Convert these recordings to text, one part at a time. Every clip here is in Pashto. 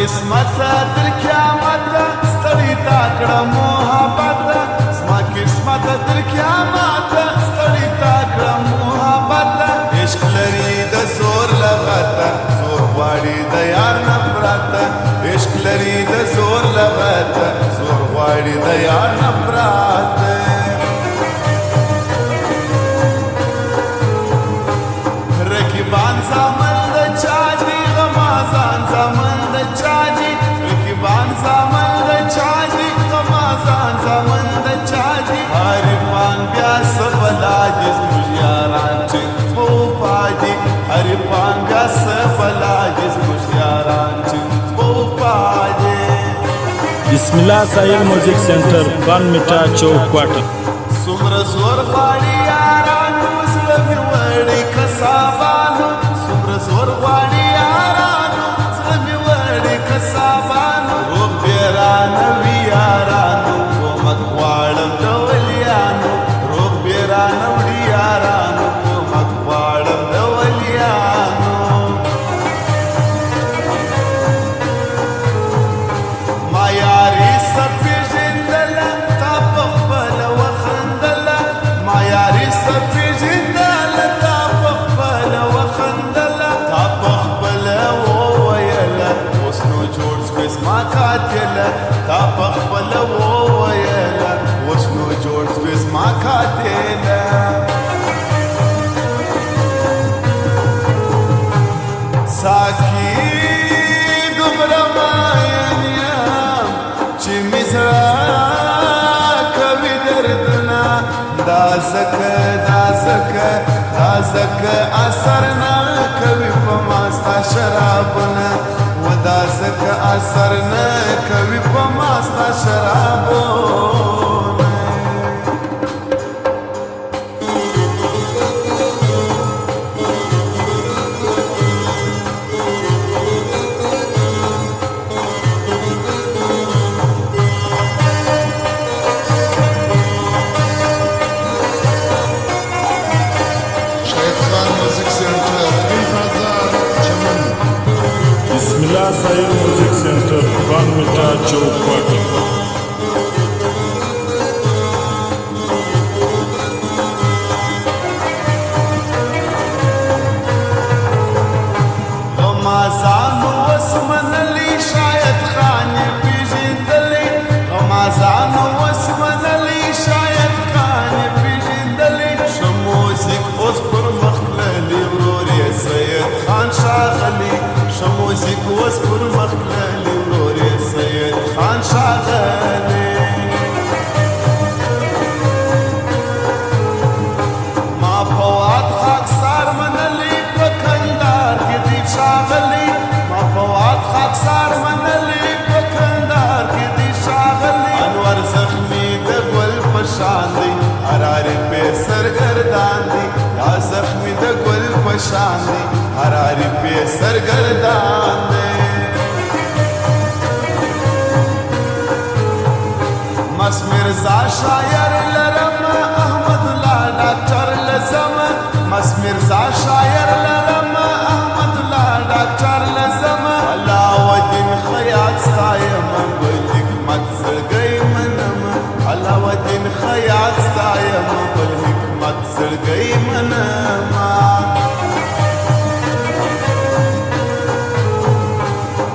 قسمت تر قیامت ستړی تا کړه محبت زما قسمت تر قیامت ستړی تا کړه محبت عشق لري د زور لغت زور غواړي د یار نفرت عشق لري د زور لغت زور غواړي د یار نفرت رقیبان زامن د چاجي غمازان زامن د چاجي رقیبان زامن د چاجي غمازان زامن د چاجي حریفان بیا سبلاجي زموږ یاران چې په پاجي حریفان بیا سبلاجي زموږ یاران چې په پاجي بسم الله ساحل میوزک سینټر بان میټا چوک کوټه څومره زور غواړي یارانو زړه مې وړي کسابانو څومره زور غواړي یارانو زړه مې وړي کسابانو روغ بیرانه وي یارانو کومک غواړم د ولیانو روغ بیرانه وړي یارانو کومک غواړم د ولیانو ما یاري سپېژندله تا په خپله وخندله ما یاري سپېژندله تا په خپله وخندله تا په خپله وویله اوس نو جوړ شوې زما قاتله تا په خپله وویله اوس نو جوړ شوې زما قاتله ساقي دومره ماین یم چې مې زړه کوي دردونه دا ځکه اثر نه کوي په ما ستا شرابونه و دا ځکه اثر نه کوي په ما ستا شرابونه بسم الله ساحل میوزک سینټر بان میټا چوک کوټه غمازانو وس منلی شاید خان پیژندلی غمازانو وس منلی شاید خان پیژندلی ښه موزیک اوس پر مخ تللی ورور یې سید خان ښاغلی ښه موزیک اوس پر مخ تللی ورور یې سید خان ښاغلی ما په واد خاکسار منلی په کندهار کې دی ښاغلی ما په واد خاکسار منلی په کندهار کې دی ښاغلی انور زخمي د ګل په شان دی حرارې پې سرګردان دی یا زخمي د ګل په شان دی حرارې پې سرګردان دی مس مرزا شاعر لرم احمد الله ډاکټر لزم مس مرزا شاعر لرم احمد الله ډاکټر لزم علاوالدین خیاط ستایم بل حکمت زړګی منم علاوالدین خیاط ستایم بل حکمت زړګی منم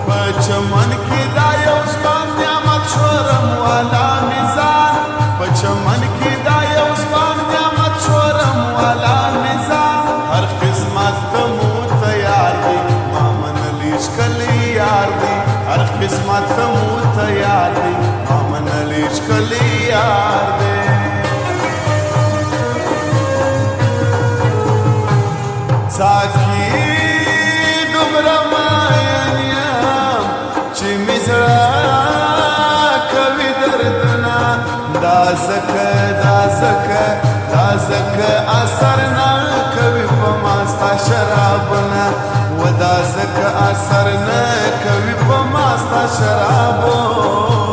په چمن کې دا یو ځوان نعمت شورم والا میزان په چمن کې دا یو ځوان نعمت شورم والا میزان هر قسمت ته مو تیار دی ما منلی ښکلی یار دی هر قسمت ته مو تیار دی ما منلی ښکلی یار دی ساقي دومره ماین یم چې مې زړه کوي دردونه دا ځکه اثر نه کوي په ما ستا شرابونه و دا ځکه اثر نه کوي په ما ستا شرابونه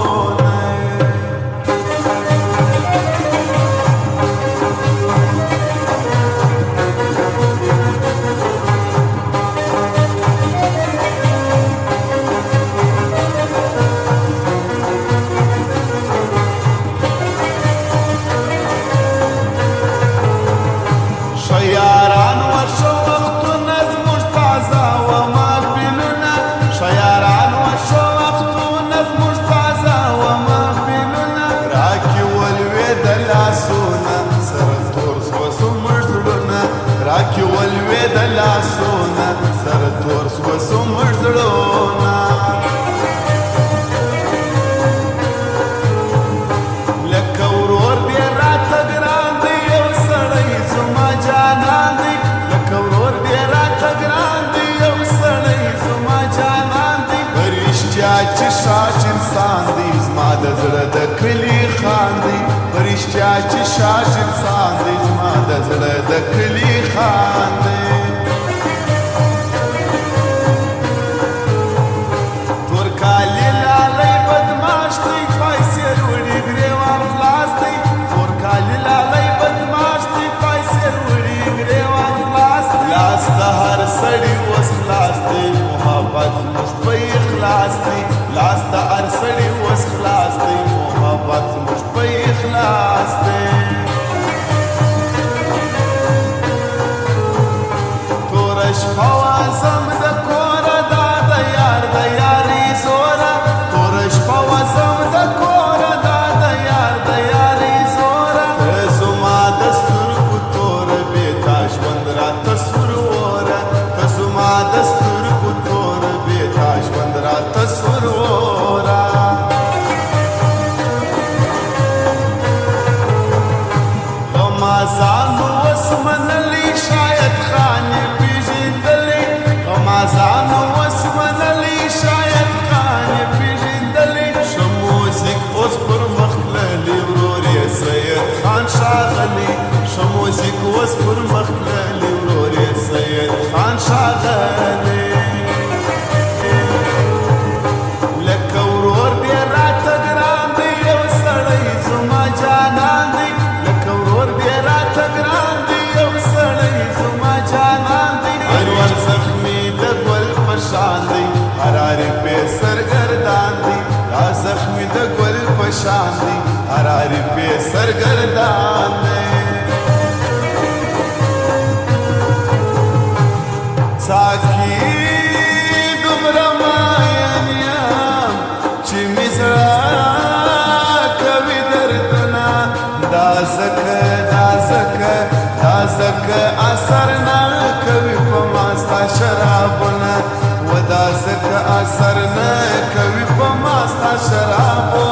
لاسونه سره تور سوه زموږ زړونه راکې ولوېده لاسونه سره تور سوه زموږ زړونه لکه ورور بیا راته ګران دی یو سړی زما جانان دی لکه ورور بیا راته ګران دی یو سړی زما جانان دی په رښتیا چې شاش انسان دی زما د زړه د کلي خان دی په رښتیا چې شاش انسان دی زما د زړه د کلي خان دی تور کالي لالی بدماش دی پیسې وړي ګریوان خلاص دی تور کالي لالی بدماش دی پیسې وړي ګریوان خلاص دی لاس د هر سړي اوس خلاص دی محبت موږ په اخلاص دی لاس د هر سړي اوس خلاص دی محبت موږ په اخلاص دی توره شپه وزم د کوره دا د یار د یاري زوره توره شپه وزم د کوره دا د یار د یاري زوره ته زما د سترګو توره بې تا ژوند راته سوروره ته زما د سترګو توره بې تا ژوند راته سوروره غمازانو اوس منلي شاید خان یې پېژندلی غمازانو اوس منلي شاید خان یې پېژندلی ښه موزیک اوس پر مخ تللی ورور یې سید خان ښاغلی ښه موزیک اوس پر مخ تللی ورور یې سید خان ښاغلی لکه ورور بیا راته ګران دی یو سړی زما جانان دی لکه ورور بیا راته ګران دی یو سړی زما جانان دی انور زخمي د ګل په شان دی حرارې پې سرګردان دی دا زخمي د ګل په شان دی حرارې پې سرګردان دی ساقي دومره ماین یم چې مې زړه کوي دردونه دا ځکه اثر نه کوي په ما ستا شرابونه و دا ځکه اثر نه کوي په ما ستا شرابونه